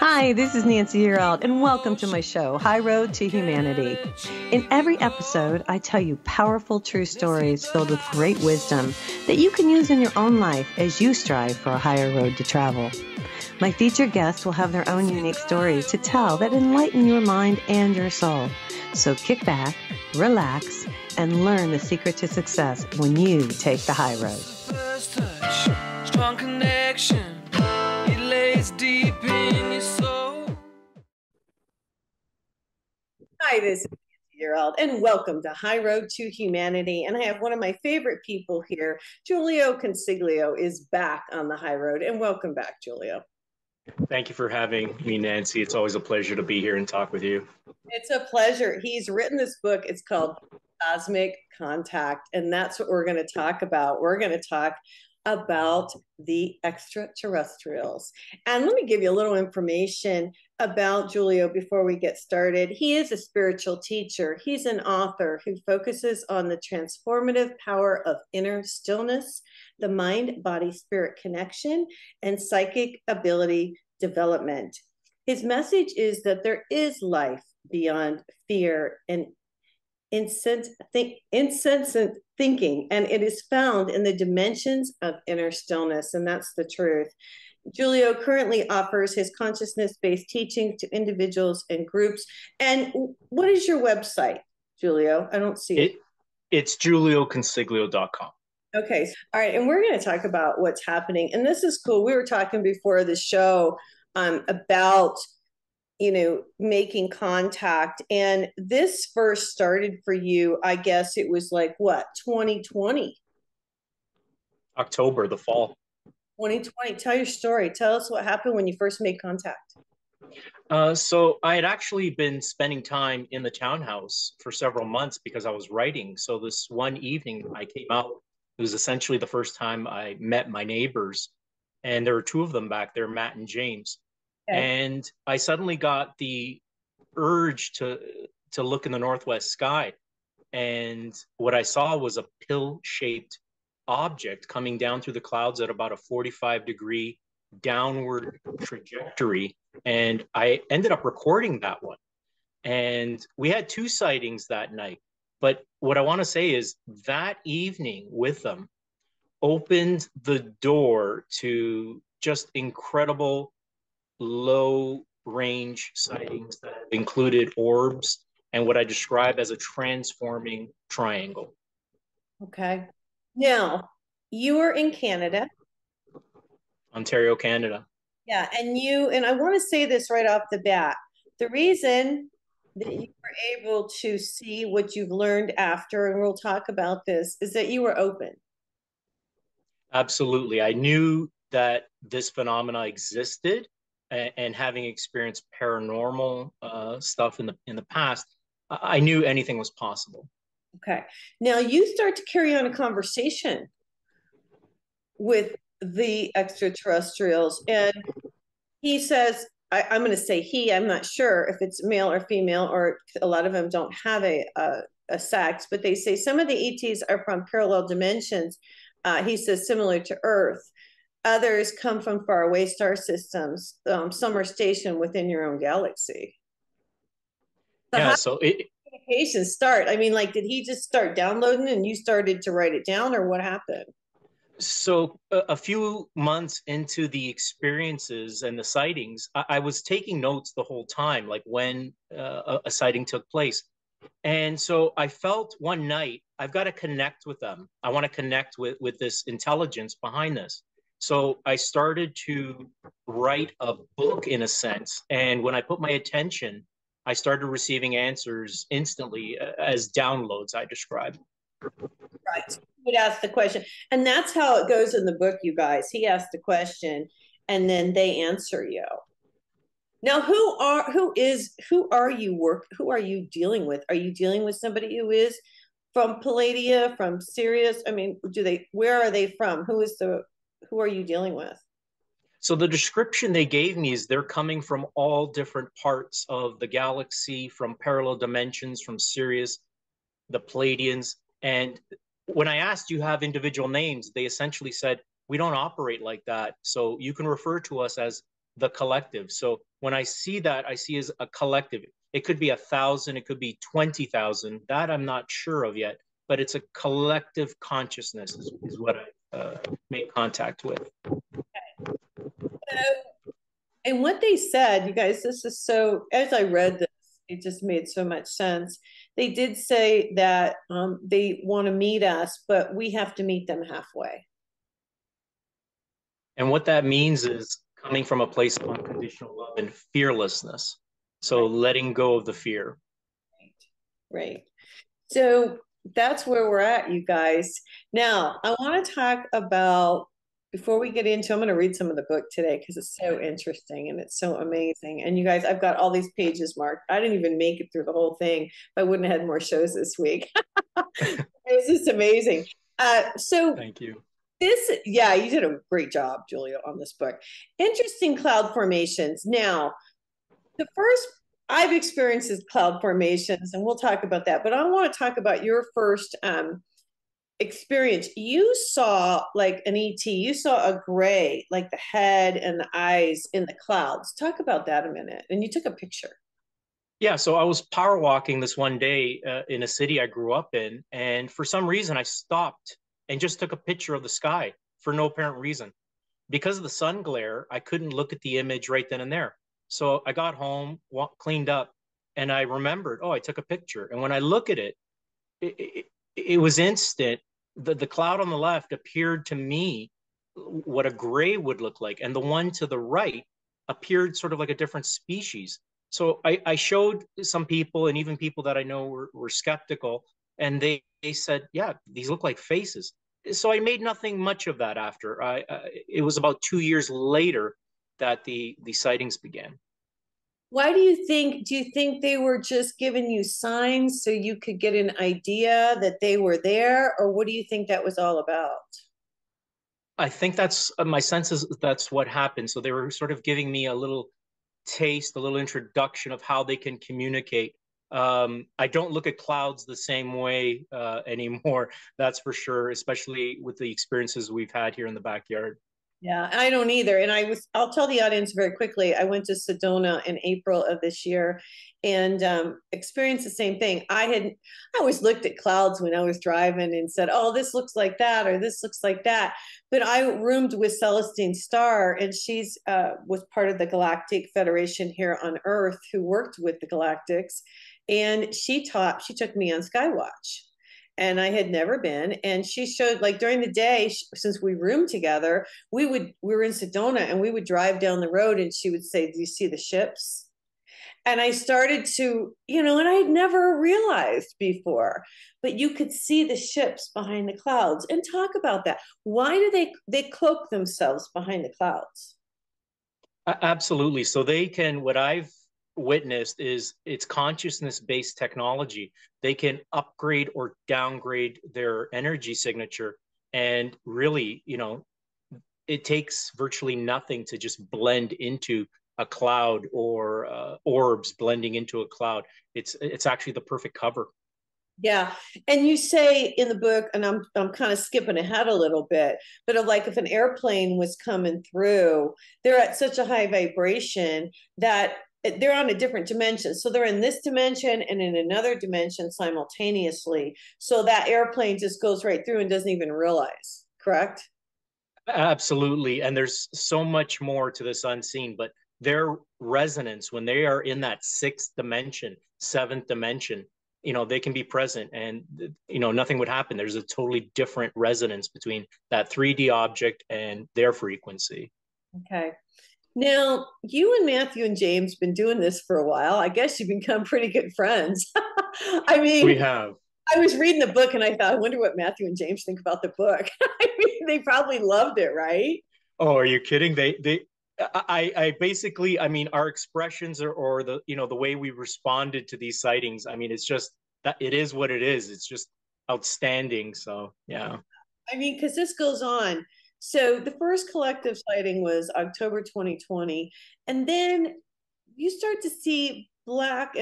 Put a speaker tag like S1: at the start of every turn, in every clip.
S1: Hi, this is Nancy Yearout, and welcome to my show, High Road to Humanity. In every episode, I tell you powerful true stories filled with great wisdom that you can use in your own life as you strive for a higher road to travel. My featured guests will have their own unique stories to tell that enlighten your mind and your soul. So kick back, relax, and learn the secret to success when you take the high road.
S2: First touch, strong connection, it lays deep in your soul.
S1: Hi, this is Nancy Yearout, and welcome to High Road to Humanity. And I have one of my favorite people here, Jiulio Consiglio, is back on the high road. And welcome back, Jiulio.
S3: Thank you for having me, Nancy. It's always a pleasure to be here and talk with you.
S1: It's a pleasure. He's written this book. It's called Cosmic Contact, and that's what we're going to talk about. We're going to talk about the extraterrestrials. And let me give you a little information about Jiulio before we get started. He is a spiritual teacher. He's an author who focuses on the transformative power of inner stillness, the mind-body-spirit connection, and psychic ability development. His message is that there is life beyond fear and insensate thinking, and it is found in the dimensions of inner stillness, and that's the truth. Jiulio currently offers his consciousness-based teachings to individuals and groups. And what is your website, Jiulio? I don't see it.
S3: It's JiulioConsiglio.com.
S1: Okay. All right. And we're going to talk about what's happening. And this is cool. We were talking before the show about making contact. And this first started for you, I guess it was like what, 2020?
S3: October, the fall.
S1: 2020. Tell your story. Tell us what happened when you first made contact.
S3: So I had actually been spending time in the townhouse for several months because I was writing. So this one evening I came out. It was essentially the first time I met my neighbors. And there were two of them back there, Matt and James. Okay. And I suddenly got the urge to look in the northwest sky. And what I saw was a pill-shaped object coming down through the clouds at about a 45-degree downward trajectory. And I ended up recording that one. And we had two sightings that night. But what I want to say is that evening with them opened the door to just incredible low range sightings that included orbs and what I describe as a transforming triangle.
S1: Okay. Now, you were in Canada.
S3: Ontario, Canada.
S1: Yeah, and I want to say this right off the bat. The reason that you were able to see what you've learned after, and we'll talk about this, is that you were open.
S3: Absolutely. I knew that this phenomena existed, and having experienced paranormal stuff in the past, I knew anything was possible. Okay.
S1: Now you start to carry on a conversation with the extraterrestrials, and he says, I'm going to say he, I'm not sure if it's male or female, or a lot of them don't have a sex, but they say some of the ETs are from parallel dimensions. He says similar to Earth. Others come from faraway star systems. Some are stationed within your own galaxy.
S3: So
S1: communication start? I mean, like, did he just start downloading and you started to write it down, or what happened?
S3: So a few months into the experiences and the sightings, I was taking notes the whole time, like when a sighting took place. And so I felt one night, I've got to connect with them. I want to connect with this intelligence behind this. So I started to write a book in a sense. And when I put my attention, I started receiving answers instantly as downloads, I describe.
S1: Right. So he would ask the question. And that's how it goes in the book, you guys. He asked the question and then they answer you. Now, who are you dealing with? Are you dealing with somebody who is from Palladia, from Sirius? I mean, where are they from? Who are you dealing with?
S3: So the description they gave me is they're coming from all different parts of the galaxy, from parallel dimensions, from Sirius, the Palladians. And when I asked, you have individual names, they essentially said, we don't operate like that. So you can refer to us as the collective. So when I see that, I see as a collective. It could be 1,000, it could be 20,000. That I'm not sure of yet, but it's a collective consciousness is what I make contact with.
S1: And what they said, you guys, this is so, as I read this, it just made so much sense. They did say that they want to meet us, but we have to meet them halfway.
S3: And what that means is coming from a place of unconditional love and fearlessness. So
S1: Right.
S3: letting go of the fear.
S1: Right. So that's where we're at, you guys. Now, I want to talk about, before we get into, I'm going to read some of the book today because it's so interesting and it's so amazing. And you guys, I've got all these pages marked. I didn't even make it through the whole thing. I wouldn't have had more shows this week. It's just amazing. So
S3: Thank you.
S1: yeah, you did a great job, Jiulio, on this book. Interesting cloud formations. Now, the first I've experienced is cloud formations, and we'll talk about that. But I want to talk about your first experience. You saw like an ET. You saw a gray, like the head and the eyes in the clouds. Talk about that a minute. And you took a picture.
S3: Yeah, so I was power walking this one day in a city I grew up in, and for some reason I stopped and just took a picture of the sky for no apparent reason. Because of the sun glare, I couldn't look at the image right then and there. So I got home, cleaned up, and I remembered, oh, I took a picture. And when I look at it, it was instant. The cloud on the left appeared to me what a gray would look like, and the one to the right appeared sort of like a different species. So I showed some people, and even people that I know were skeptical, and they said, yeah, these look like faces. So I made nothing much of that after. It was about 2 years later that the sightings began.
S1: Why do you think they were just giving you signs so you could get an idea that they were there? Or what do you think that was all about?
S3: I think that's my sense is that's what happened. So they were sort of giving me a little taste, a little introduction of how they can communicate. I don't look at clouds the same way anymore, that's for sure, especially with the experiences we've had here in the backyard.
S1: Yeah, I don't either. And I'll tell the audience very quickly. I went to Sedona in April of this year and experienced the same thing. I always looked at clouds when I was driving and said, oh, this looks like that, or this looks like that. But I roomed with Celestine Starr, and she's was part of the Galactic Federation here on Earth who worked with the Galactics. And she took me on Skywatch, and I had never been. And she showed, like, during the day, since we roomed together, we were in Sedona and we would drive down the road and she would say, do you see the ships? And I started to, and I had never realized before, but you could see the ships behind the clouds. And talk about that. Why do they cloak themselves behind the clouds?
S3: Absolutely. So they can, what I've witnessed is it's consciousness based technology. They can upgrade or downgrade their energy signature. And really, it takes virtually nothing to just blend into a cloud or orbs blending into a cloud. It's actually the perfect cover.
S1: Yeah. And you say in the book, and I'm kind of skipping ahead a little bit, but of like if an airplane was coming through, they're at such a high vibration that they're on a different dimension. So they're in this dimension and in another dimension simultaneously. So that airplane just goes right through and doesn't even realize, correct?
S3: Absolutely. And there's so much more to this unseen, but their resonance when they are in that sixth dimension, seventh dimension, they can be present and, nothing would happen. There's a totally different resonance between that 3D object and their frequency.
S1: Okay. Now, you and Matthew and James been doing this for a while. I guess you've become pretty good friends. I
S3: We
S1: mean,
S3: have.
S1: I was reading the book and I thought, I wonder what Matthew and James think about the book. I mean, they probably loved it, right?
S3: Oh, are you kidding? I basically, I mean, our expressions or the, the way we responded to these sightings. I mean, it's just that it is what it is. It's just outstanding. So, yeah.
S1: I mean, because this goes on. So the first collective sighting was October 2020. And then you start to see black,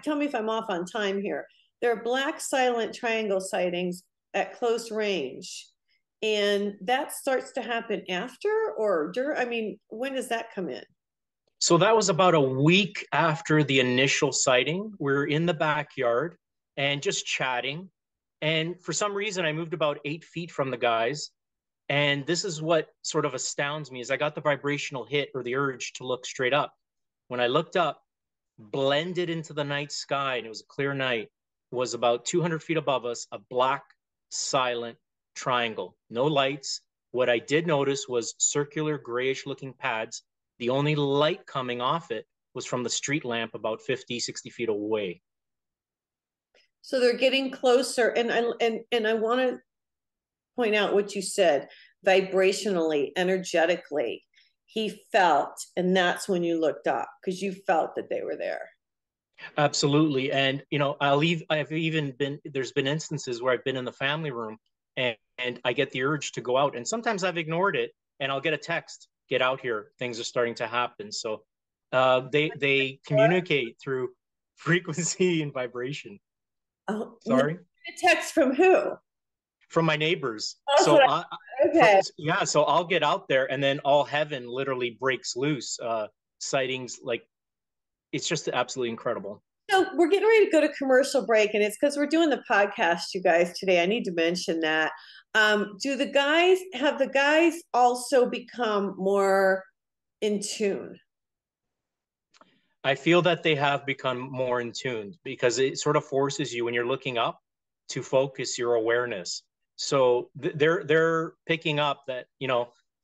S1: tell me if I'm off on time here. There are black silent triangle sightings at close range. And that starts to happen after or during, I mean, when does that come in?
S3: So that was about a week after the initial sighting. We're in the backyard and just chatting. And for some reason, I moved about 8 feet from the guys. And this is what sort of astounds me is I got the vibrational hit or the urge to look straight up. When I looked up, blended into the night sky, and it was a clear night, was about 200 feet above us, a black, silent triangle. No lights. What I did notice was circular grayish looking pads. The only light coming off it was from the street lamp about 50, 60 feet away.
S1: So they're getting closer. And I want to point out what you said vibrationally, energetically. He felt, and that's when you looked up because you felt that they were there.
S3: Absolutely. And, I've even been, there's been instances where I've been in the family room and I get the urge to go out. And sometimes I've ignored it and I'll get a text, get out here. Things are starting to happen. So they communicate through frequency and vibration.
S1: Oh,
S3: Sorry?
S1: a text from who?
S3: From my neighbors.
S1: Oh, okay.
S3: So I'll get out there and then all heaven literally breaks loose. Sightings, like, it's just absolutely incredible.
S1: So we're getting ready to go to commercial break, and it's because we're doing the podcast, you guys, today. I need to mention that. Do the guys have the guys also become more in tune?
S3: I feel that they have become more in tune because it sort of forces you when you're looking up to focus your awareness. So they're picking up that,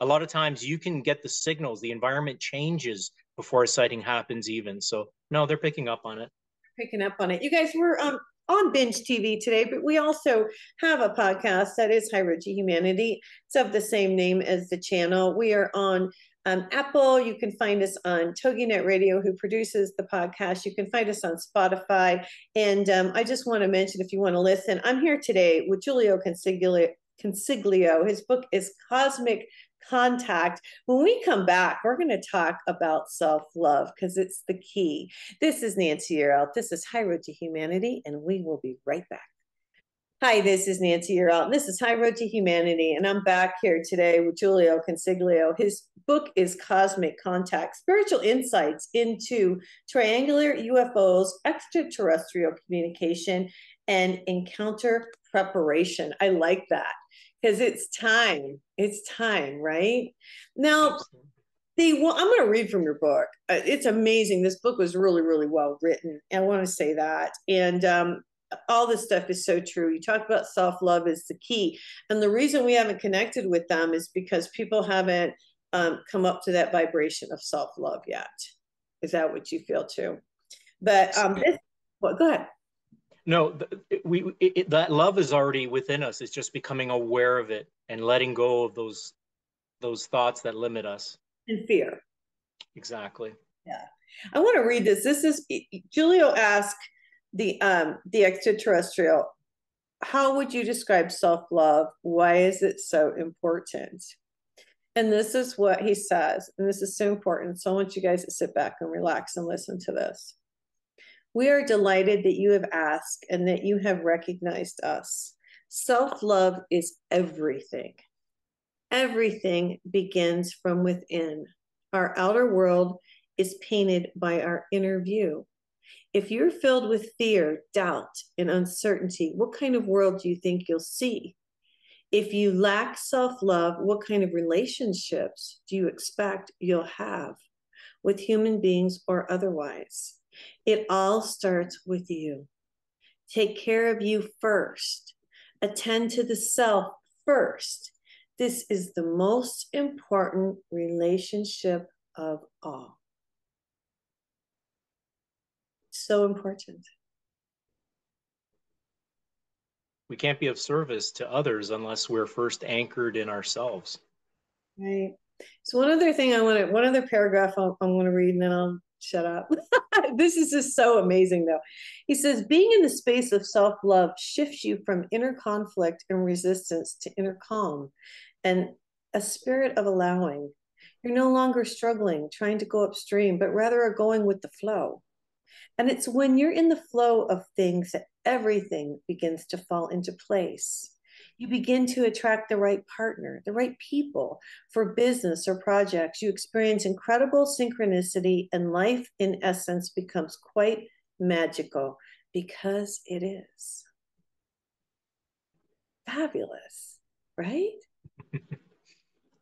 S3: a lot of times you can get the signals, the environment changes before a sighting happens even. So no, they're picking up on it.
S1: Picking up on it. You guys were on Binge TV today, but we also have a podcast that is High Road to Humanity. It's of the same name as the channel. We are on Apple. You can find us on TogiNet Radio, who produces the podcast. You can find us on Spotify. And I just want to mention, if you want to listen, I'm here today with Jiulio Consiglio. His book is Cosmic Contact. When we come back, we're going to talk about self-love because it's the key. This is Nancy Yearout. This is High Road to Humanity, and we will be right back. Hi, this is Nancy Yearout, and this is High Road to Humanity, and I'm back here today with Jiulio Consiglio. His book is Cosmic Contact, Spiritual Insights into Triangular UFOs, Extraterrestrial Communication, and Encounter Preparation. I like that because it's time. It's time, right? Now, I'm going to read from your book. It's amazing. This book was really, really well written. I want to say that. And all this stuff is so true. You talk about self-love is the key. And the reason we haven't connected with them is because people haven't come up to that vibration of self-love yet. Is that what you feel too? But go ahead.
S3: No, that love is already within us. It's just becoming aware of it and letting go of those thoughts that limit us.
S1: And fear.
S3: Exactly.
S1: Yeah. I want to read this. This is Jiulio asked the extraterrestrial, how would you describe self-love? Why is it so important? And this is what he says, and this is so important. So I want you guys to sit back and relax and listen to this. We are delighted that you have asked and that you have recognized us. Self-love is everything. Everything begins from within. Our outer world is painted by our inner view. If you're filled with fear, doubt, and uncertainty, what kind of world do you think you'll see? If you lack self-love, what kind of relationships do you expect you'll have with human beings or otherwise? It all starts with you. Take care of you first. Attend to the self first. This is the most important relationship of all. So important.
S3: We can't be of service to others unless we're first anchored in ourselves.
S1: Right. So one other paragraph I'm going to read and then I'll shut up. This is just so amazing though. He says, being in the space of self-love shifts you from inner conflict and resistance to inner calm and a spirit of allowing. You're no longer struggling, trying to go upstream, but rather are going with the flow. And it's when you're in the flow of things that everything begins to fall into place. You begin to attract the right partner, the right people for business or projects. You experience incredible synchronicity, and life, in essence, becomes quite magical because it is fabulous, right?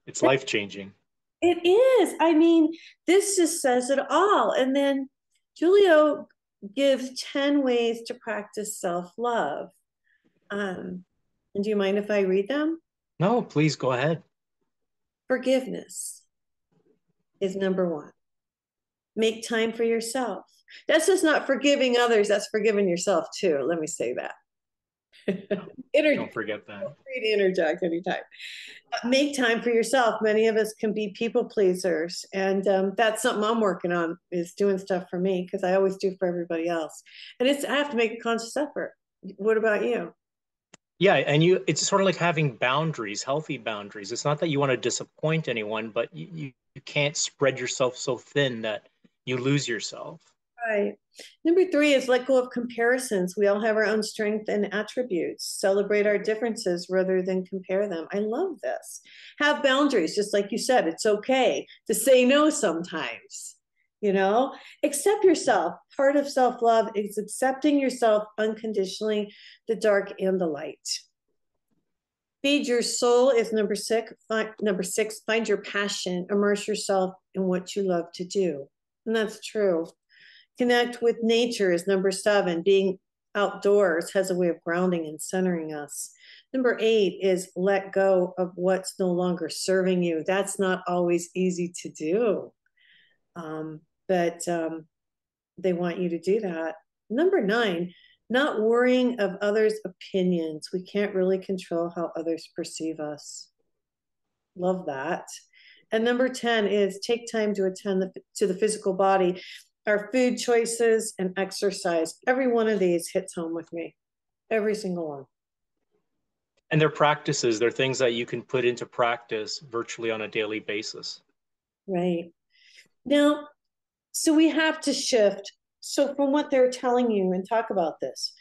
S3: It's life-changing.
S1: It is. I mean, this just says it all. And then Jiulio gives 10 ways to practice self-love. And do you mind if I read them?
S3: No, please go ahead.
S1: Forgiveness is number one. Make time for yourself. That's just not forgiving others, that's forgiving yourself too. Let me say that.
S3: Don't forget that.
S1: Free to interject anytime. Make time for yourself. Many of us can be people pleasers, and that's something I'm working on, is doing stuff for me, because I always do for everybody else, and I have to make a conscious effort. What about you?
S3: Yeah, and it's sort of like having boundaries, healthy boundaries. It's not that you want to disappoint anyone, but you can't spread yourself so thin that you lose yourself.
S1: Right. Number three is let go of comparisons. We all have our own strengths and attributes. Celebrate our differences rather than compare them. I love this. Have boundaries, just like you said. It's okay to say no sometimes. Accept yourself. Part of self-love is accepting yourself unconditionally, the dark and the light. Feed your soul is number six. Number six, find your passion. Immerse yourself in what you love to do. And that's true. Connect with nature is number seven. Being outdoors has a way of grounding and centering us. Number eight is let go of what's no longer serving you. That's not always easy to do, but they want you to do that. Number nine, not worrying of others' opinions. We can't really control how others perceive us. Love that. And number 10 is take time to attend to the physical body. Our food choices and exercise. Every one of these hits home with me. Every single one.
S3: And they're practices. They're things that you can put into practice virtually on a daily basis.
S1: Right. Now, so we have to shift. So from what they're telling you, and talk about this,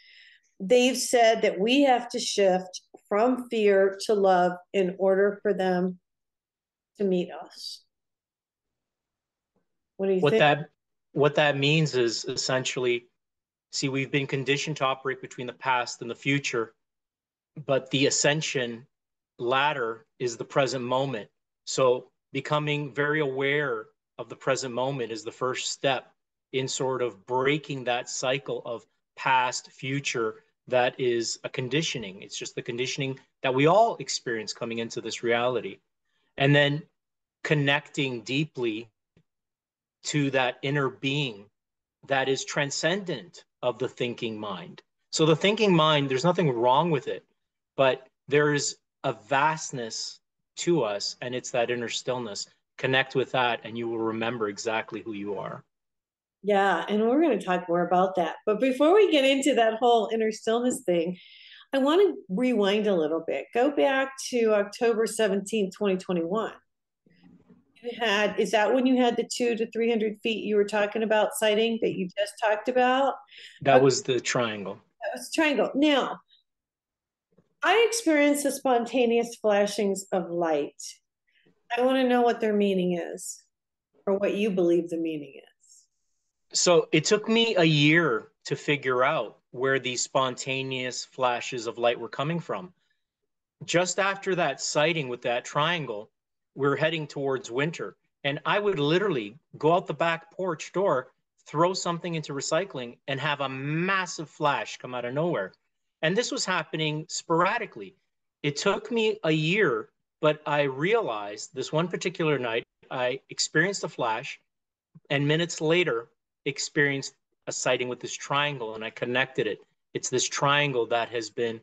S1: they've said that we have to shift from fear to love in order for them to meet us. What do you think?
S3: What that means is essentially, see, we've been conditioned to operate between the past and the future, but the ascension ladder is the present moment. So becoming very aware of the present moment is the first step in sort of breaking that cycle of past, future. That is a conditioning. It's just the conditioning that we all experience coming into this reality. And then connecting deeply to that inner being that is transcendent of the thinking mind. So the thinking mind, there's nothing wrong with it, but there is a vastness to us, and it's that inner stillness. Connect with that, and you will remember exactly who you are.
S1: Yeah, and we're going to talk more about that. But before we get into that whole inner stillness thing, I want to rewind a little bit. Go back to October 17th, 2021. Is that when you had the 200 to 300 feet you were talking about sighting that you just talked about?
S3: That was the triangle.
S1: That was triangle. Now, I experienced the spontaneous flashings of light. I want to know what their meaning is, or what you believe the meaning is.
S3: So it took me a year to figure out where these spontaneous flashes of light were coming from. Just after that sighting with that triangle, we're heading towards winter. And I would literally go out the back porch door, throw something into recycling, and have a massive flash come out of nowhere. And this was happening sporadically. It took me a year, but I realized this one particular night, I experienced a flash, and minutes later, experienced a sighting with this triangle, and I connected it. It's this triangle that has been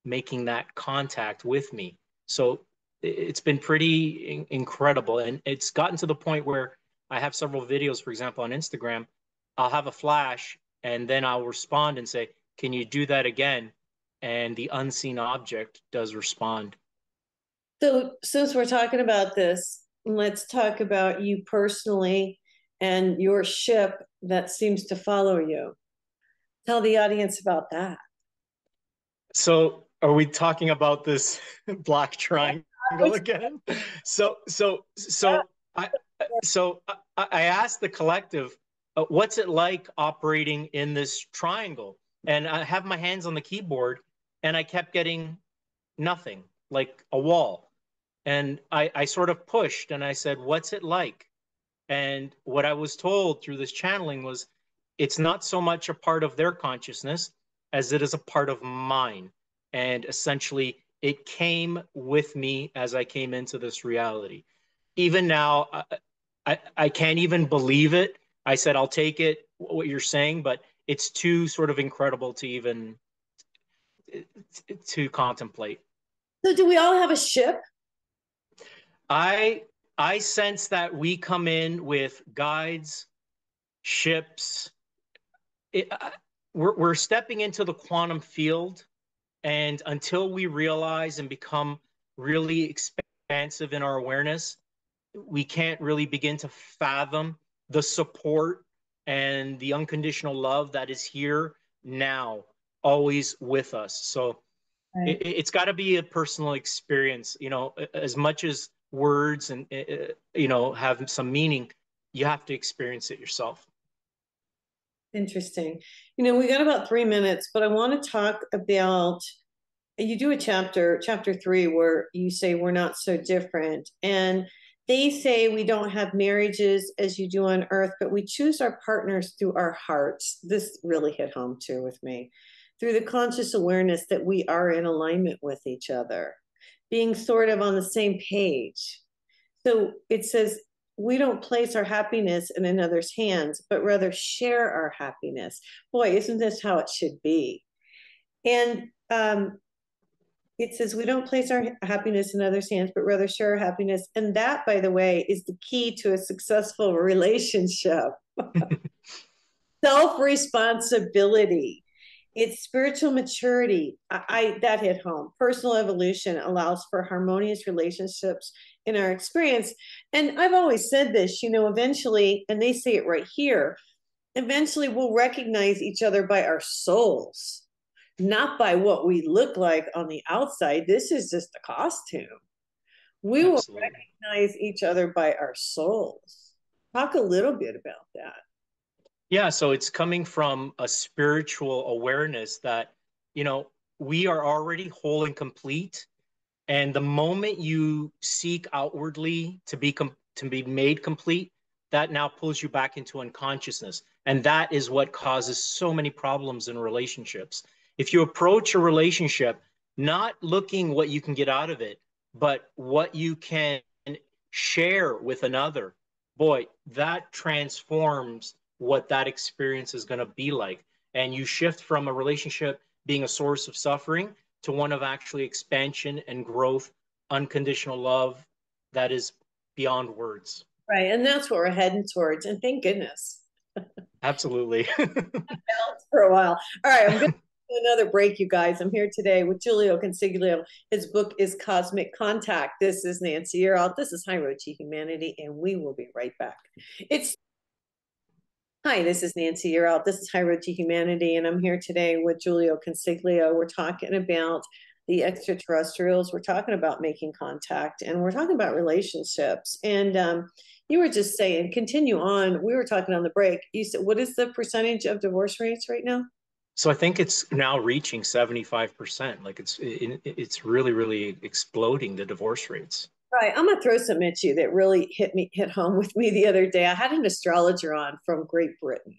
S3: making that contact with me. So it's been pretty incredible. And it's gotten to the point where I have several videos, for example, on Instagram. I'll have a flash and then I'll respond and say, can you do that again? And the unseen object does respond.
S1: So since we're talking about this, let's talk about you personally and your ship that seems to follow you. Tell the audience about that.
S3: So are we talking about this black triangle again? So, so, so I, I asked the collective, what's it like operating in this triangle? And I have my hands on the keyboard, and I kept getting nothing, like a wall. And I sort of pushed, and I said, "What's it like?" And what I was told through this channeling was, it's not so much a part of their consciousness as it is a part of mine. And essentially, it came with me as I came into this reality. Even now, I can't even believe it. I said, I'll take it, what you're saying, but it's too sort of incredible to even to contemplate.
S1: So do we all have a ship?
S3: I I sense that we come in with guides, ships. It, we're stepping into the quantum field, and until we realize and become really expansive in our awareness, we can't really begin to fathom the support and the unconditional love that is here now, always with us. So
S1: Right.
S3: it's got to be a personal experience, as much as words and have some meaning. You have to experience it yourself.
S1: Interesting. We got about 3 minutes, but I want to talk about, you do a chapter 3, where you say we're not so different. And they say we don't have marriages as you do on earth, but we choose our partners through our hearts. This really hit home too with me. Through the conscious awareness that we are in alignment with each other, being sort of on the same page. So it says we don't place our happiness in another's hands, but rather share our happiness. Boy, isn't this how it should be? And it says we don't place our happiness in others' hands, but rather share our happiness. And that, by the way, is the key to a successful relationship. Self-responsibility. It's spiritual maturity. That hit home. Personal evolution allows for harmonious relationships in our experience. And I've always said this, eventually, and they say it right here, eventually we'll recognize each other by our souls, not by what we look like on the outside. This is just a costume. We will
S3: Absolutely.
S1: recognize each other by our souls. Talk a little bit about that.
S3: Yeah, so it's coming from a spiritual awareness that, we are already whole and complete. And the moment you seek outwardly to be made complete, that now pulls you back into unconsciousness. And that is what causes so many problems in relationships. If you approach a relationship not looking what you can get out of it, but what you can share with another, boy, that transforms what that experience is going to be like. And you shift from a relationship being a source of suffering to one of actually expansion and growth, unconditional love that is beyond words.
S1: Right. And that's what we're heading towards. And thank goodness.
S3: Absolutely.
S1: For a while. All right. I'm going to do another break, you guys. I'm here today with Jiulio Consiglio. His book is Cosmic Contact. This is Nancy Yearout. This is High Road to Humanity, and we will be right back. Hi, this is Nancy Yearout. This is High Road to Humanity, and I'm here today with Jiulio Consiglio. We're talking about the extraterrestrials. We're talking about making contact, and we're talking about relationships. And you were just saying, continue on. We were talking on the break. You said, what is the percentage of divorce rates right now?
S3: So I think it's now reaching 75%. Like it's really, really exploding, the divorce rates.
S1: Right. I'm gonna throw something at you that really hit home with me the other day. I had an astrologer on from Great Britain.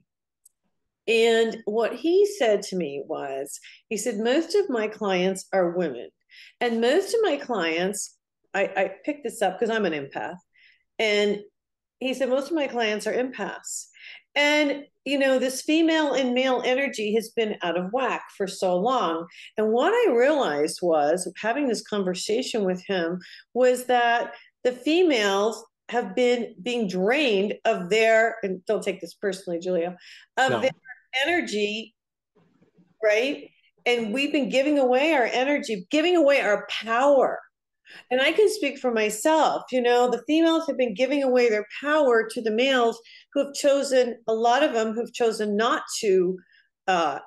S1: And what he said to me was, he said, most of my clients are women. And most of my clients, I picked this up because I'm an empath. And he said, most of my clients are empaths. And, this female and male energy has been out of whack for so long. And what I realized was, having this conversation with him, was that the females have been being drained of their, and don't take this personally, Julia, of their
S3: No.
S1: energy, right? And we've been giving away our energy, giving away our power. And I can speak for myself. The females have been giving away their power to the males who have chosen, a lot of them who've chosen not to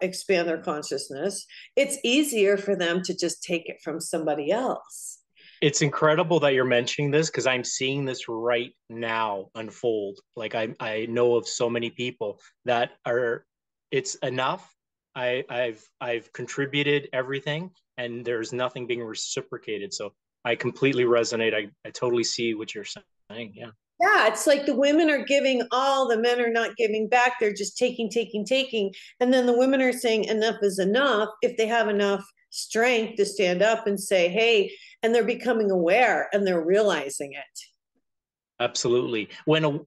S1: expand their consciousness, it's easier for them to just take it from somebody else.
S3: It's incredible that you're mentioning this because I'm seeing this right now unfold. Like I know of so many people that are, it's enough. I've contributed everything and there's nothing being reciprocated. So I completely resonate. I totally see what you're saying. Yeah.
S1: Yeah, it's like the women are giving all, the men are not giving back. They're just taking, taking, taking. And then the women are saying enough is enough if they have enough strength to stand up and say, hey, and they're becoming aware and they're realizing it.
S3: Absolutely.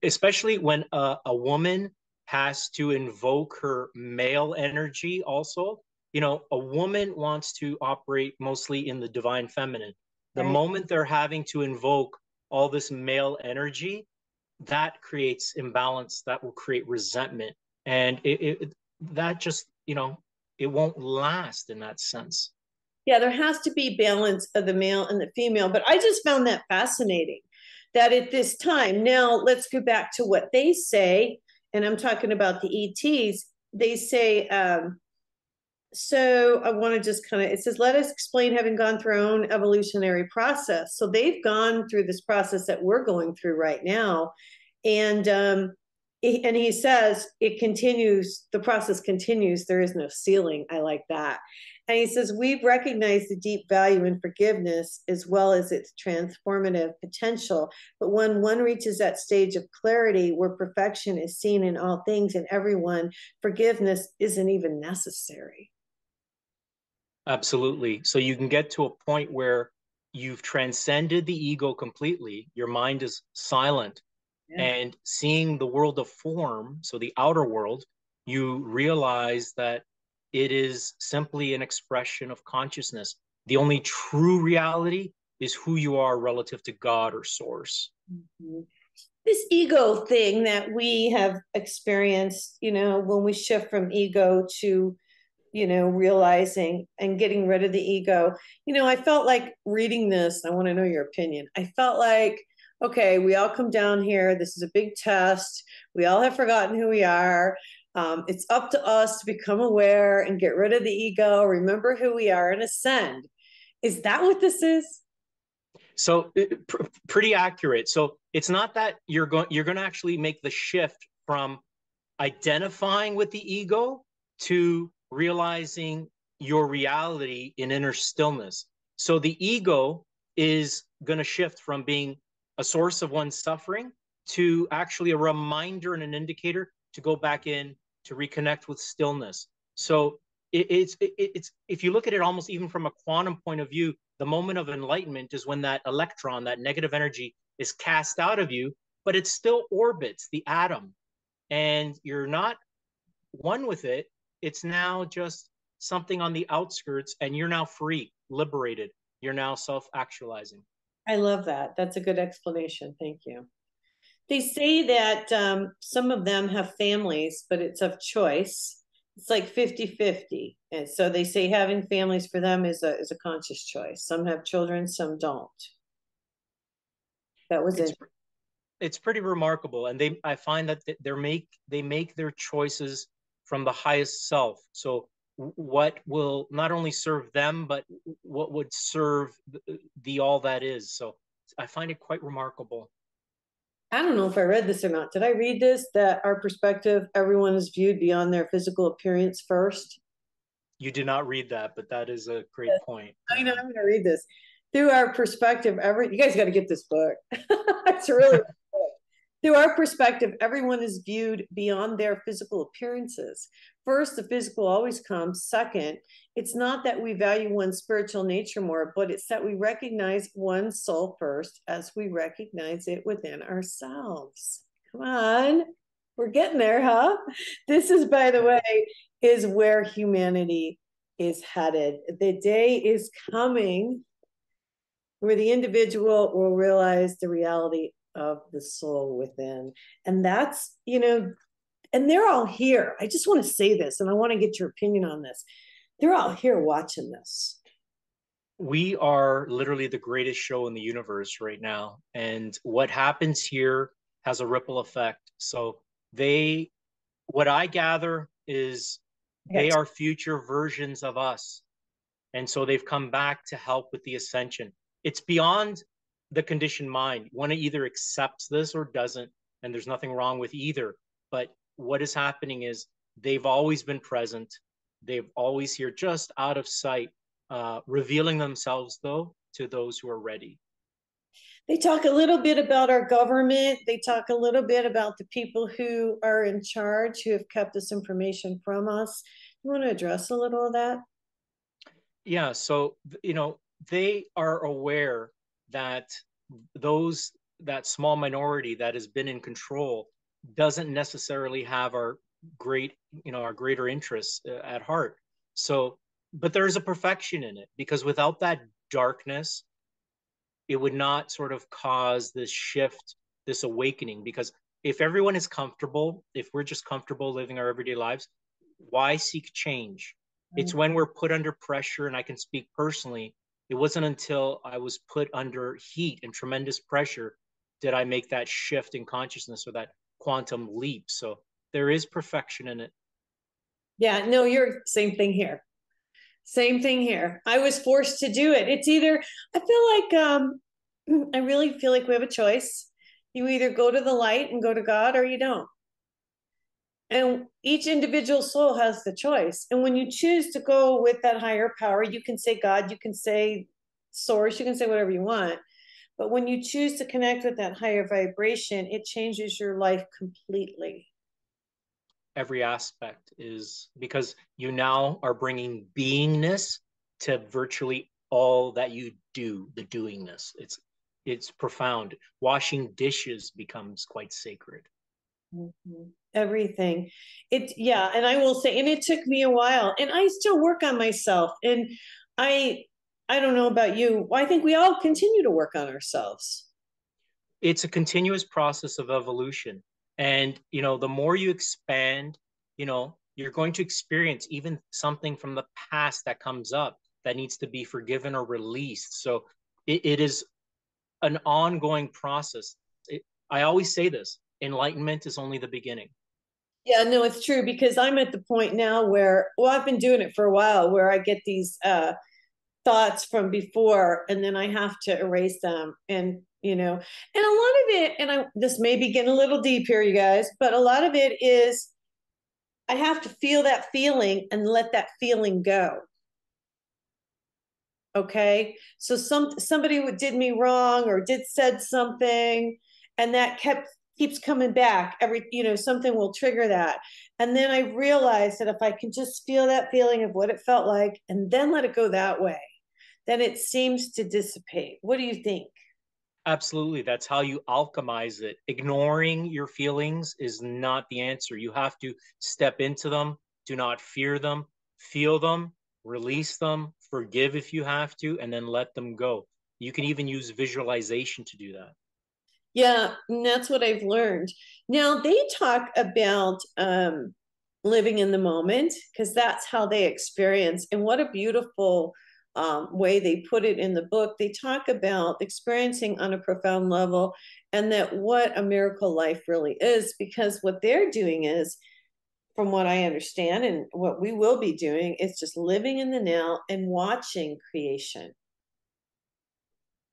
S3: Especially when a woman has to invoke her male energy also, a woman wants to operate mostly in the divine feminine. The
S1: Right.
S3: moment they're having to invoke all this male energy, that creates imbalance, that will create resentment. And that just, it won't last in that sense.
S1: Yeah, there has to be balance of the male and the female. But I just found that fascinating that at this time, now let's go back to what they say. And I'm talking about the ETs. They say, so I want to just kind of, it says, let us explain having gone through our own evolutionary process. So they've gone through this process that we're going through right now. And he says it continues, the process continues. There is no ceiling. I like that. And he says, we've recognized the deep value in forgiveness as well as its transformative potential. But when one reaches that stage of clarity where perfection is seen in all things and everyone, forgiveness isn't even necessary.
S3: Absolutely. So you can get to a point where you've transcended the ego completely. Your mind is silent
S1: Yeah.
S3: and seeing the world of form, so the outer world, you realize that it is simply an expression of consciousness. The only true reality is who you are relative to God or source.
S1: Mm-hmm. This ego thing that we have experienced, when we shift from ego to, realizing and getting rid of the ego, I felt like reading this. I want to know your opinion. I felt like, okay, we all come down here. This is a big test. We all have forgotten who we are. It's up to us to become aware and get rid of the ego, remember who we are, and ascend. Is that what this is?
S3: So pretty accurate. So it's not that you're going to actually make the shift from identifying with the ego to realizing your reality in inner stillness. So the ego is going to shift from being a source of one's suffering to actually a reminder and an indicator to go back in to reconnect with stillness. So it's if you look at it almost even from a quantum point of view, the moment of enlightenment is when that electron, that negative energy, is cast out of you, but it still orbits the atom, and you're not one with it. It's now just something on the outskirts, and you're now free, liberated. You're now self-actualizing.
S1: I love that. That's a good explanation. Thank you. They say that some of them have families, but it's of choice. It's like 50-50. And so they say having families for them is a conscious choice. Some have children, some don't. That was it.
S3: It's pretty remarkable, and I find that they make their choices from the highest self. So what will not only serve them, but what would serve the all that is. So I find it quite remarkable.
S1: I don't know if I read this or not. Did I read this? That our perspective, everyone is viewed beyond their physical appearance first.
S3: You did not read that, but that is a great point.
S1: I know, I'm going to read this. Through our perspective, you guys got to get this book. It's really through our perspective, everyone is viewed beyond their physical appearances. First, the physical always comes. Second, it's not that we value one's spiritual nature more, but it's that we recognize one's soul first as we recognize it within ourselves. Come on, we're getting there, huh? This is, by the way, is where humanity is headed. The day is coming where the individual will realize the reality of the soul within. And that's, and they're all here. I just want to say this, and I want to get your opinion on this. They're all here watching this.
S3: We are literally the greatest show in the universe right now. And what happens here has a ripple effect. So what I gather is They are future versions of us. And so they've come back to help with the ascension. It's beyond the conditioned mind. One either accepts this or doesn't, and there's nothing wrong with either. But what is happening is they've always been present. They've always here, just out of sight, revealing themselves, though, to those who are ready.
S1: They talk a little bit about our government. They talk a little bit about the people who are in charge, who have kept this information from us. You want to address a little of that?
S3: Yeah, so they are aware that that small minority that has been in control doesn't necessarily have our greater interests at heart. So, but there's a perfection in it, because without that darkness, it would not sort of cause this shift, this awakening. Because if everyone is comfortable, if we're just comfortable living our everyday lives, why seek change? It's when we're put under pressure, and I can speak personally, it wasn't until I was put under heat and tremendous pressure did I make that shift in consciousness, or that quantum leap. So there is perfection in it.
S1: Yeah, no, you're same thing here. Same thing here. I was forced to do it. It's either, I feel like, I really feel like we have a choice. You either go to the light and go to God, or you don't. And each individual soul has the choice. And when you choose to go with that higher power, you can say God, you can say source, you can say whatever you want. But when you choose to connect with that higher vibration, it changes your life completely.
S3: Every aspect is, because you now are bringing beingness to virtually all that you do, the doingness. It's profound. Washing dishes becomes quite sacred.
S1: Mm-hmm. Everything. Yeah, and I will say, and it took me a while, and I still work on myself. And I I don't know about you. I think we all continue to work on ourselves.
S3: It's a continuous process of evolution. And, the more you expand, you're going to experience even something from the past that comes up that needs to be forgiven or released. So it is an ongoing process. I always say this: enlightenment is only the beginning.
S1: Yeah, no, it's true, because I'm at the point now where, well, I've been doing it for a while, where I get these thoughts from before, and then I have to erase them. And, and a lot of it, and this may be getting a little deep here, you guys, but a lot of it is I have to feel that feeling and let that feeling go. Okay. So somebody did me wrong or said something, and that keeps coming back. Something will trigger that. And then I realized that if I can just feel that feeling of what it felt like and then let it go that way, then it seems to dissipate. What do you think?
S3: Absolutely. That's how you alchemize it. Ignoring your feelings is not the answer. You have to step into them. Do not fear them. Feel them, release them, forgive if you have to, and then let them go. You can even use visualization to do that.
S1: Yeah, and that's what I've learned. Now they talk about living in the moment, because that's how they experience. And what a beautiful way they put it in the book. They talk about experiencing on a profound level, and that what a miracle life really is, because what they're doing is, from what I understand, and what we will be doing, is just living in the now and watching creation.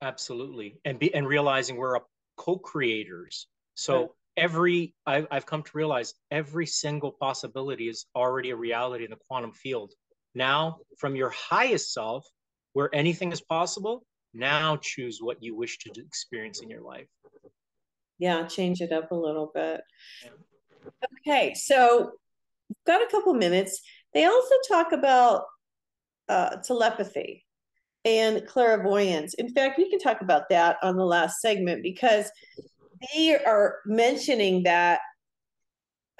S3: Absolutely. And realizing we're co-creators. So I've come to realize every single possibility is already a reality in the quantum field. Now, from your highest self, where anything is possible, now choose what you wish to experience in your life.
S1: Yeah, change it up a little bit. Yeah. Okay, so we've got a couple minutes. They also talk about telepathy and clairvoyance. In fact, we can talk about that on the last segment, because they are mentioning that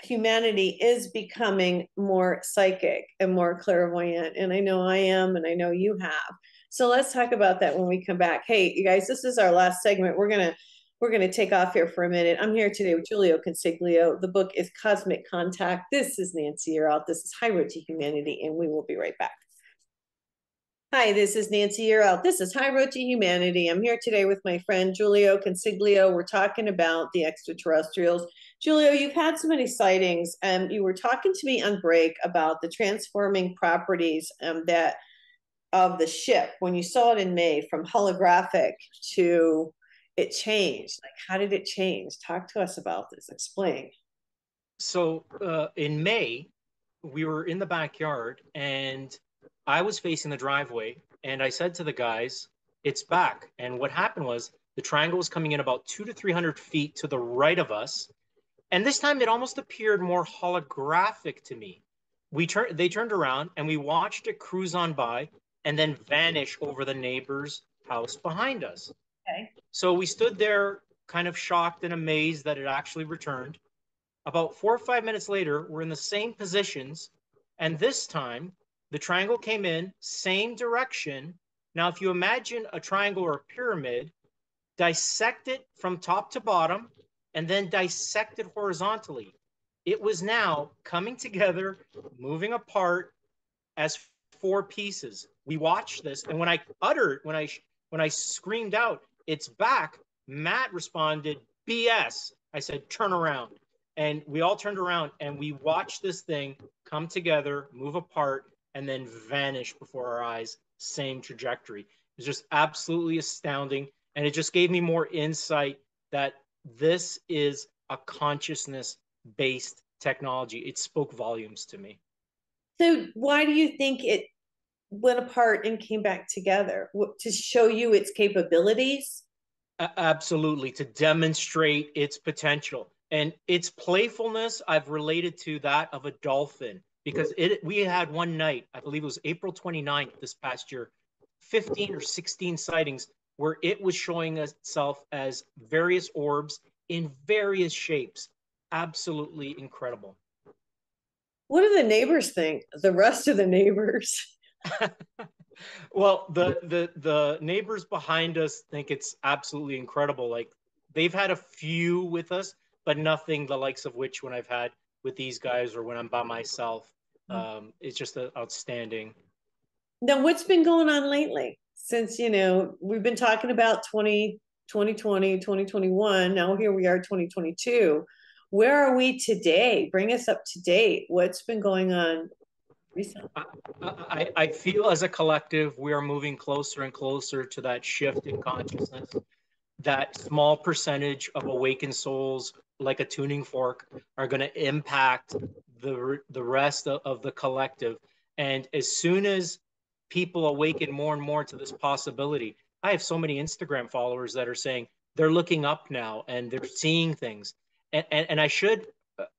S1: humanity is becoming more psychic and more clairvoyant. And I know I am, and I know you have. So let's talk about that when we come back. Hey, you guys, this is our last segment. We're gonna take off here for a minute. I'm here today with Jiulio Consiglio. The book is Cosmic Contact. This is Nancy Yearout. This is High Road to Humanity, and we will be right back. Hi, this is Nancy Yearout. This is High Road to Humanity. I'm here today with my friend Jiulio Consiglio. We're talking about the extraterrestrials. Jiulio, you've had so many sightings, and you were talking to me on break about the transforming properties that of the ship when you saw it in May from holographic to it changed. Like, how did it change? Talk to us about this. Explain.
S3: So in May, we were in the backyard and I was facing the driveway and I said to the guys, it's back. And what happened was the triangle was coming in about 200 to 300 feet to the right of us. And this time it almost appeared more holographic to me. They turned around and we watched it cruise on by and then vanish over the neighbor's house behind us.
S1: Okay.
S3: So we stood there kind of shocked and amazed that it actually returned. About 4 or 5 minutes later, we're in the same positions. And this time, the triangle came in, same direction. Now, if you imagine a triangle or a pyramid, dissect it from top to bottom, and then dissect it horizontally. It was now coming together, moving apart as four pieces. We watched this, and when I screamed out, "It's back!" Matt responded, "BS!" I said, "Turn around." And we all turned around and we watched this thing come together, move apart, and then vanish before our eyes. Same trajectory. It was just absolutely astounding. And it just gave me more insight that this is a consciousness based technology. It spoke volumes to me.
S1: So, why do you think it went apart and came back together? To show you its capabilities?
S3: Absolutely, to demonstrate its potential and its playfulness. I've related to that of a dolphin because we had one night, I believe it was April 29th this past year, 15 or 16 sightings where it was showing itself as various orbs in various shapes. Absolutely incredible.
S1: What do the neighbors think? The rest of the neighbors?
S3: Well, the neighbors behind us think it's absolutely incredible. Like they've had a few with us, but nothing the likes of which when I've had with these guys or when I'm by myself. It's just outstanding.
S1: Now, what's been going on lately? Since, we've been talking about 2020, 2021. Now here we are, 2022. Where are we today? Bring us up to date. What's been going on recently?
S3: I feel as a collective, we are moving closer and closer to that shift in consciousness. That small percentage of awakened souls, like a tuning fork, are going to impact the rest of the collective. And as soon as people awaken more and more to this possibility, I have so many Instagram followers that are saying they're looking up now and they're seeing things. And I should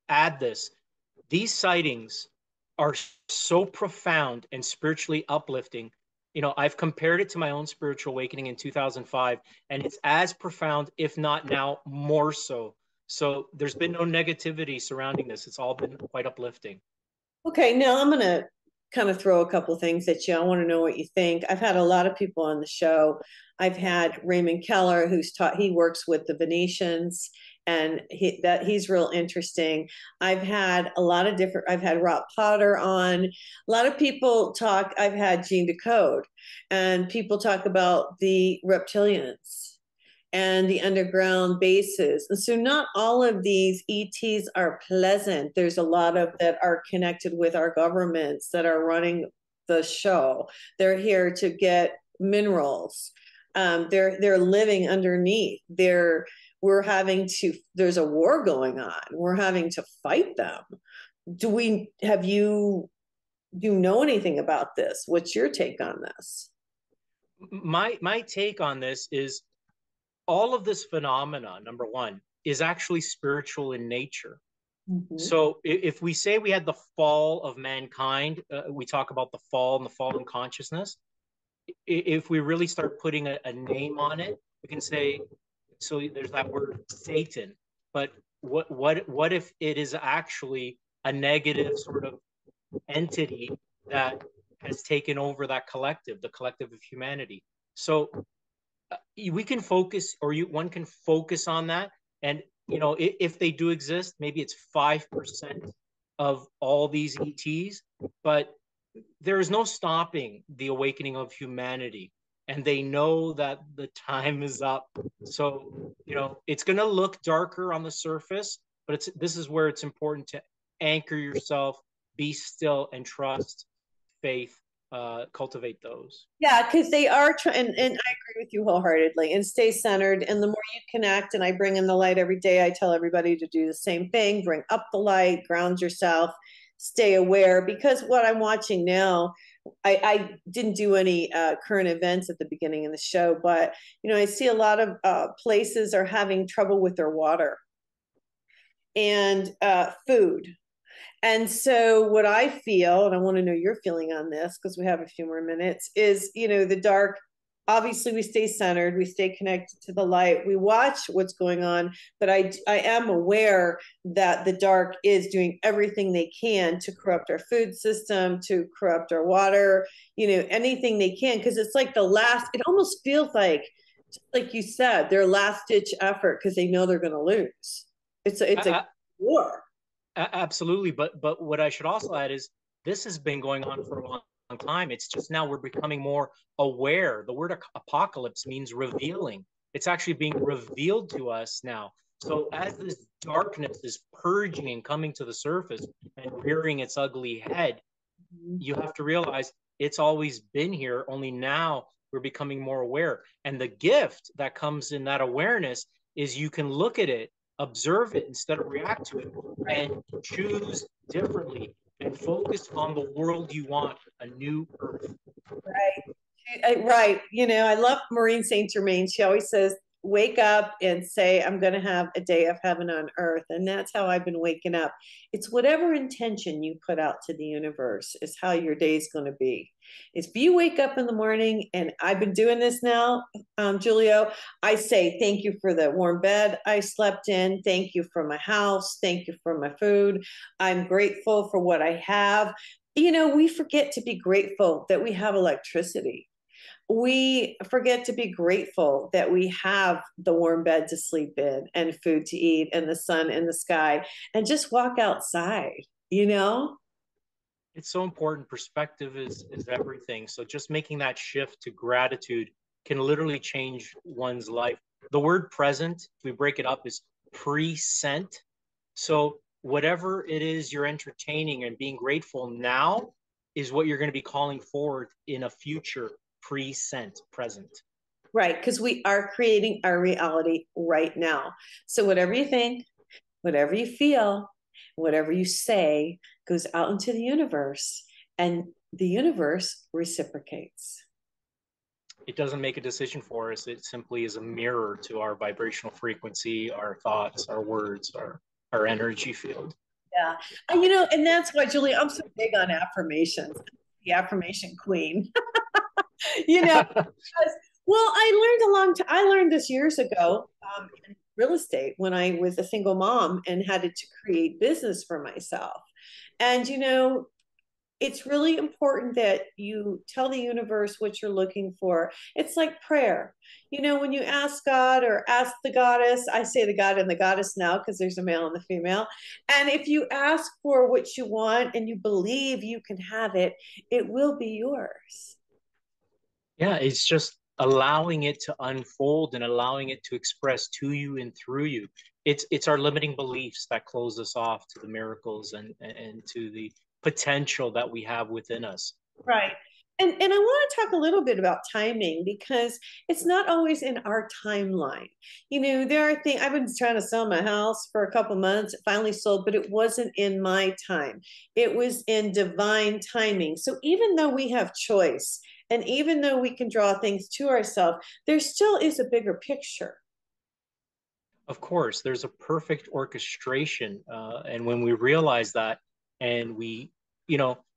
S3: add this: these sightings are so profound and spiritually uplifting. I've compared it to my own spiritual awakening in 2005, and it's as profound, if not now more so. So there's been no negativity surrounding this. It's all been quite uplifting.
S1: Okay, now I'm going to kind of throw a couple things at you. I want to know what you think. I've had a lot of people on the show. I've had Raymond Keller, he works with the Venetians, and he's real interesting. I've had I've had Rob Potter on. A lot of people talk. I've had Gene Decode, and people talk about the reptilians and the underground bases. And so not all of these ETs are pleasant. There's a lot of that are connected with our governments that are running the show. They're here to get minerals. They're living underneath. There's a war going on. We're having to fight them. Do you know anything about this? What's your take on this?
S3: My take on this is all of this phenomena, number one, is actually spiritual in nature.
S1: Mm-hmm.
S3: So if we say we had the fall of mankind, we talk about the fall and the fall in consciousness. If we really start putting a name on it, we can say, so there's that word Satan. But what if it is actually a negative sort of entity that has taken over that collective, the collective of humanity? So we can focus, or one can focus on that. And if they do exist, maybe it's 5% of all these ETs, but there is no stopping the awakening of humanity, and they know that the time is up. So it's going to look darker on the surface, but this is where it's important to anchor yourself, be still, and trust, faith, cultivate those.
S1: Yeah, because they are trying, and I agree with you wholeheartedly, and stay centered. And the more you connect, and I bring in the light every day, I tell everybody to do the same thing, bring up the light, ground yourself, stay aware. Because what I'm watching now, I didn't do any current events at the beginning of the show, but I see a lot of places are having trouble with their water and food. And so, what I feel, and I want to know your feeling on this because we have a few more minutes, is the dark. Obviously, we stay centered, we stay connected to the light, we watch what's going on, but I am aware that the dark is doing everything they can to corrupt our food system, to corrupt our water, anything they can, because it's like it almost feels like you said, their last ditch effort because they know they're going to lose. It's a war.
S3: Absolutely, but what I should also add is this has been going on for a long time. It's just now we're becoming more aware. The word apocalypse means revealing. It's actually being revealed to us now. So as this darkness is purging and coming to the surface and rearing its ugly head, you have to realize it's always been here, only now we're becoming more aware. And the gift that comes in that awareness is you can look at it, observe it instead of react to it, and choose differently and focus on the world you want, a new earth.
S1: Right. I love Maureen St. Germain. She always says, wake up and say, I'm going to have a day of heaven on earth. And that's how I've been waking up. It's whatever intention you put out to the universe is how your day is going to be. If you wake up in the morning, and I've been doing this now, Jiulio, I say, thank you for the warm bed I slept in. Thank you for my house. Thank you for my food. I'm grateful for what I have. We forget to be grateful that we have electricity. We forget to be grateful that we have the warm bed to sleep in and food to eat and the sun in the sky and just walk outside.
S3: It's so important. Perspective is everything. So just making that shift to gratitude can literally change one's life. The word present, if we break it up, is present. So whatever it is you're entertaining and being grateful now is what you're going to be calling forward in a future present.
S1: Right, because we are creating our reality right now. So whatever you think, whatever you feel, whatever you say goes out into the universe, and the universe reciprocates.
S3: It doesn't make a decision for us. It simply is a mirror to our vibrational frequency, our thoughts, our words, our energy field.
S1: Yeah. And that's why, Julie, I'm so big on affirmations. The affirmation queen. Because, well, I learned this years ago in real estate when I was a single mom and had to create business for myself. And, it's really important that you tell the universe what you're looking for. It's like prayer. When you ask God or ask the goddess, I say the God and the goddess now because there's a male and the female. And if you ask for what you want and you believe you can have it, it will be yours.
S3: Yeah, it's just allowing it to unfold and allowing it to express to you and through you. It's our limiting beliefs that close us off to the miracles and to the potential that we have within us.
S1: Right. And I want to talk a little bit about timing because it's not always in our timeline. There are things I've been trying to sell my house for a couple months, it finally sold, but it wasn't in my time. It was in divine timing. So even though we have choice and even though we can draw things to ourselves, there still is a bigger picture.
S3: Of course, there's a perfect orchestration. And when we realize that, and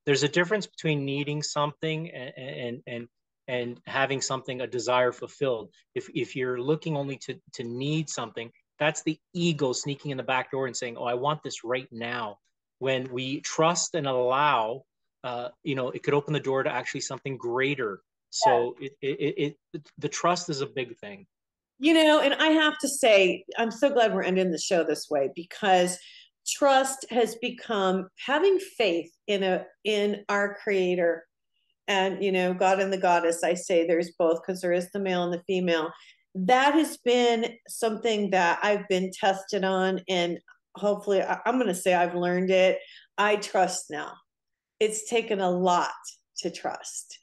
S3: there's a difference between needing something and having something, a desire fulfilled. If you're looking only to need something, that's the ego sneaking in the back door and saying, oh, I want this right now. When we trust and allow, it could open the door to actually something greater. So the trust is a big thing.
S1: And I have to say, I'm so glad we're ending the show this way because trust has become having faith in our creator and God and the goddess. I say there's both because there is the male and the female. That has been something that I've been tested on, and hopefully, I'm going to say I've learned it. I trust now. It's taken a lot to trust.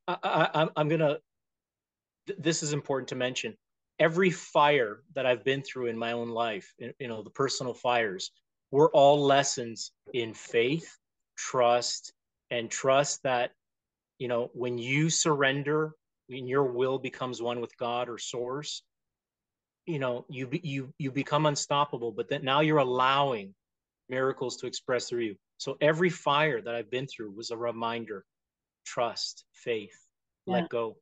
S3: I'm gonna. This is important to mention. Every fire that I've been through in my own life, the personal fires, were all lessons in faith, trust, and trust that, when you surrender, when your will becomes one with God or source, you become unstoppable. But then now you're allowing miracles to express through you. So every fire that I've been through was a reminder: trust, faith,
S1: Yeah.
S3: let go.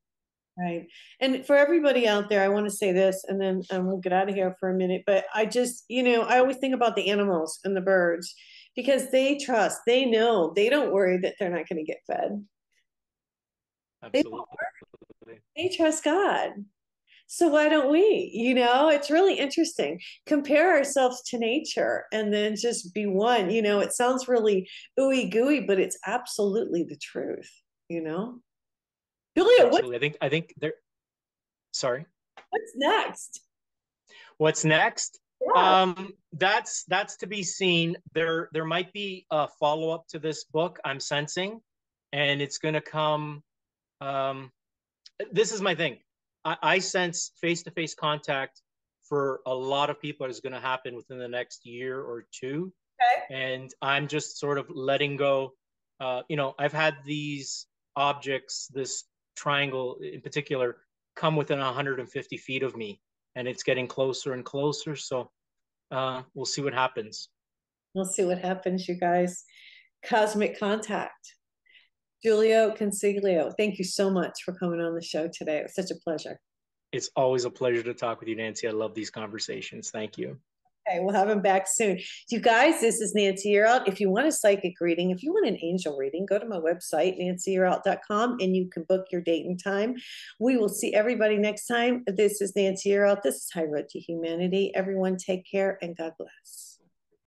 S1: Right. And for everybody out there, I want to say this, and then we'll get out of here for a minute. But I just, I always think about the animals and the birds because they trust, they know, they don't worry that they're not going to get fed.
S3: Absolutely.
S1: They trust God. So why don't we? It's really interesting. Compare ourselves to nature and then just be one. It sounds really ooey gooey, but it's absolutely the truth, you know? Julia,
S3: Absolutely. I think there. Sorry.
S1: what's next?
S3: What's next?
S1: Yeah.
S3: That's to be seen. There might be a follow up to this book, I'm sensing, and it's going to come. Um, this is my thing. I sense face to face contact for a lot of people is going to happen within the next year or two,
S1: Okay.
S3: and I'm just sort of letting go. I've had these objects, this triangle in particular, come within 150 feet of me, and it's getting closer and closer. So we'll see what happens.
S1: We'll see what happens, you guys. Cosmic contact. Jiulio Consiglio, thank you so much for coming on the show today. It was such a pleasure.
S3: It's always a pleasure to talk with you, Nancy. I love these conversations. Thank you.
S1: Okay, we'll have him back soon. You guys, this is Nancy Yearout. If you want a psychic reading, if you want an angel reading, go to my website, nancyyearout.com, and you can book your date and time. We will see everybody next time. This is Nancy Yearout. This is High Road to Humanity. Everyone take care and God bless.